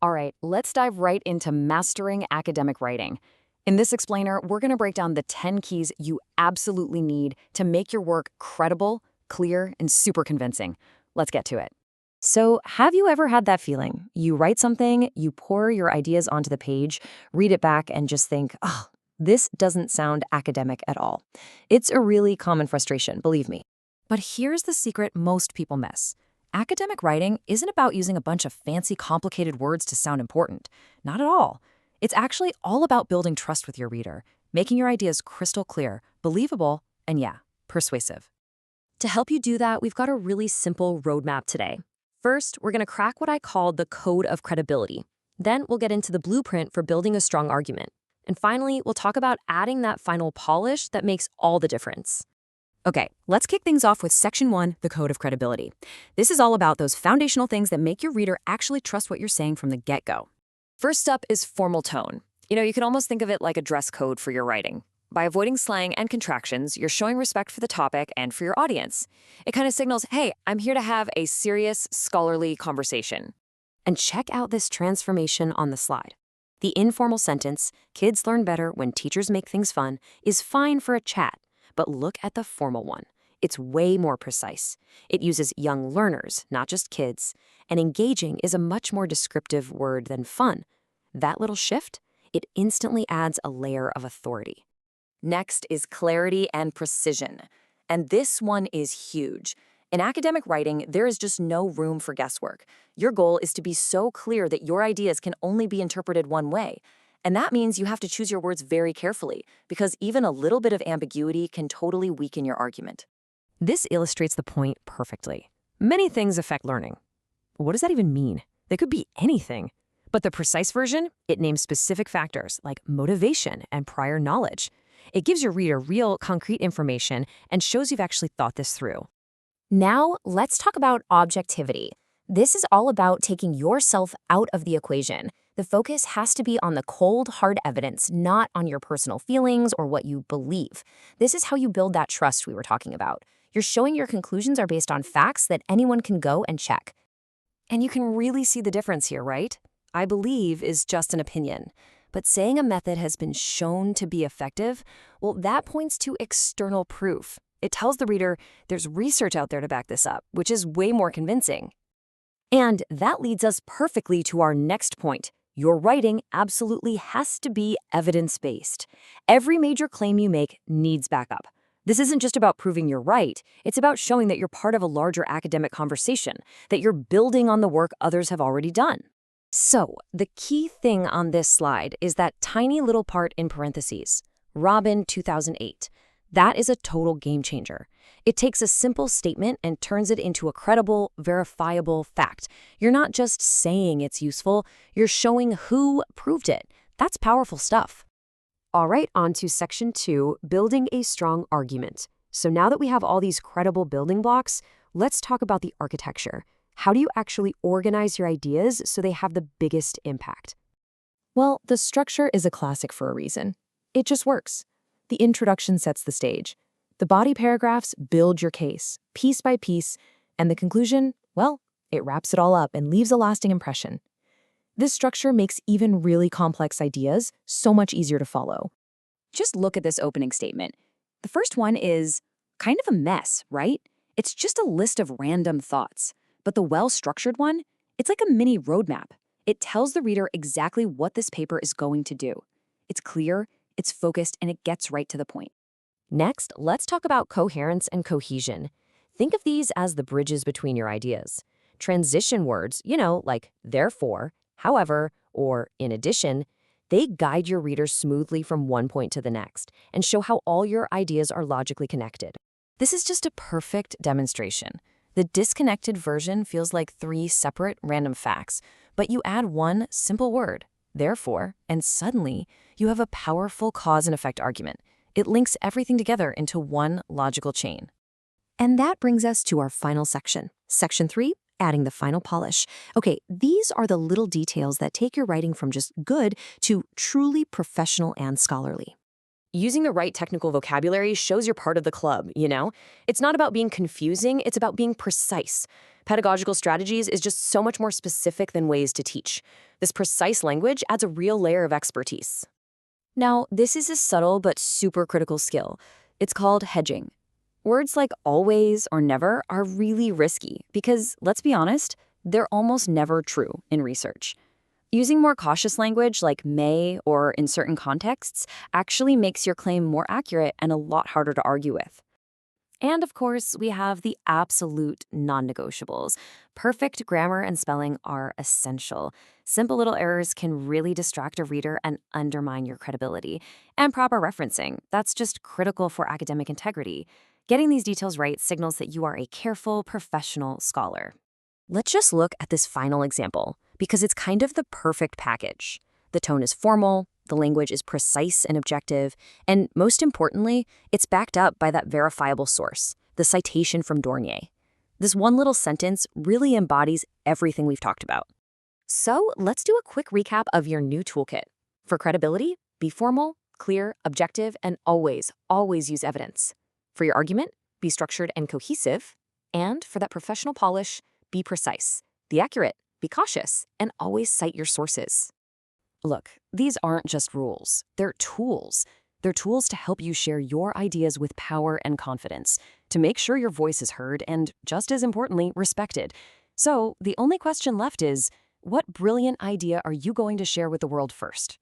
All right, let's dive right into mastering academic writing. In this explainer, we're going to break down the 10 keys you absolutely need to make your work credible, clear, and super convincing. Let's get to it. So, have you ever had that feeling? You write something, you pour your ideas onto the page, read it back, and just think, oh, this doesn't sound academic at all. It's a really common frustration, believe me. But here's the secret most people miss. Academic writing isn't about using a bunch of fancy, complicated words to sound important. Not at all. It's actually all about building trust with your reader, making your ideas crystal clear, believable, and yeah, persuasive. To help you do that, we've got a really simple roadmap today. First, we're going to crack what I call the code of credibility. Then we'll get into the blueprint for building a strong argument. And finally, we'll talk about adding that final polish that makes all the difference. Okay, let's kick things off with Section 1, the Code of Credibility. This is all about those foundational things that make your reader actually trust what you're saying from the get-go. First up is formal tone. You can almost think of it like a dress code for your writing. By avoiding slang and contractions, you're showing respect for the topic and for your audience. It kind of signals, hey, I'm here to have a serious, scholarly conversation. And check out this transformation on the slide. The informal sentence, kids learn better when teachers make things fun, is fine for a chat. But look at the formal one. It's way more precise. It uses young learners, not just kids, and engaging is a much more descriptive word than fun. That little shift, it instantly adds a layer of authority. Next is clarity and precision. And this one is huge. In academic writing, there is just no room for guesswork. Your goal is to be so clear that your ideas can only be interpreted one way. And that means you have to choose your words very carefully, because even a little bit of ambiguity can totally weaken your argument. This illustrates the point perfectly. Many things affect learning. What does that even mean? They could be anything. But the precise version, it names specific factors like motivation and prior knowledge. It gives your reader real, concrete information and shows you've actually thought this through. Now, let's talk about objectivity. This is all about taking yourself out of the equation. The focus has to be on the cold, hard evidence, not on your personal feelings or what you believe. This is how you build that trust we were talking about. You're showing your conclusions are based on facts that anyone can go and check. And you can really see the difference here, right? I believe is just an opinion. But saying a method has been shown to be effective, well, that points to external proof. It tells the reader there's research out there to back this up, which is way more convincing. And that leads us perfectly to our next point. Your writing absolutely has to be evidence-based. Every major claim you make needs backup. This isn't just about proving you're right. It's about showing that you're part of a larger academic conversation, that you're building on the work others have already done. So, the key thing on this slide is that tiny little part in parentheses, Robin 2008. That is a total game changer. It takes a simple statement and turns it into a credible, verifiable fact. You're not just saying it's useful, you're showing who proved it. That's powerful stuff. All right, on to Section 2, building a strong argument. So now that we have all these credible building blocks, let's talk about the architecture. How do you actually organize your ideas so they have the biggest impact? Well, the structure is a classic for a reason. It just works. The introduction sets the stage. The body paragraphs build your case, piece by piece, and the conclusion, well, it wraps it all up and leaves a lasting impression. This structure makes even really complex ideas so much easier to follow. Just look at this opening statement. The first one is kind of a mess, right? It's just a list of random thoughts. But the well-structured one, it's like a mini roadmap. It tells the reader exactly what this paper is going to do. It's clear, it's focused, and it gets right to the point. Next, let's talk about coherence and cohesion. Think of these as the bridges between your ideas. Transition words, like therefore, however, or in addition, they guide your readers smoothly from one point to the next and show how all your ideas are logically connected. This is just a perfect demonstration. The disconnected version feels like 3 separate random facts, but you add one simple word, therefore, and suddenly you have a powerful cause and effect argument. It links everything together into one logical chain. And that brings us to our final section. Section 3, adding the final polish. Okay, these are the little details that take your writing from just good to truly professional and scholarly. Using the right technical vocabulary shows you're part of the club, you know? It's not about being confusing, it's about being precise. Pedagogical strategies is just so much more specific than ways to teach. This precise language adds a real layer of expertise. Now, this is a subtle but super critical skill. It's called hedging. Words like always or never are really risky because, let's be honest, they're almost never true in research. Using more cautious language like may or in certain contexts actually makes your claim more accurate and a lot harder to argue with. And of course, we have the absolute non-negotiables. Perfect grammar and spelling are essential. Simple little errors can really distract a reader and undermine your credibility. And proper referencing, that's just critical for academic integrity. Getting these details right signals that you are a careful, professional scholar. Let's just look at this final example, because it's kind of the perfect package. The tone is formal, the language is precise and objective, and most importantly, it's backed up by that verifiable source, the citation from Dornier. This one little sentence really embodies everything we've talked about. So let's do a quick recap of your new toolkit. For credibility, be formal, clear, objective, and always use evidence. For your argument, be structured and cohesive. And for that professional polish, be precise, be accurate, be cautious, and always cite your sources. Look, these aren't just rules, they're tools. They're tools to help you share your ideas with power and confidence, to make sure your voice is heard and, just as importantly, respected. So the only question left is, what brilliant idea are you going to share with the world first?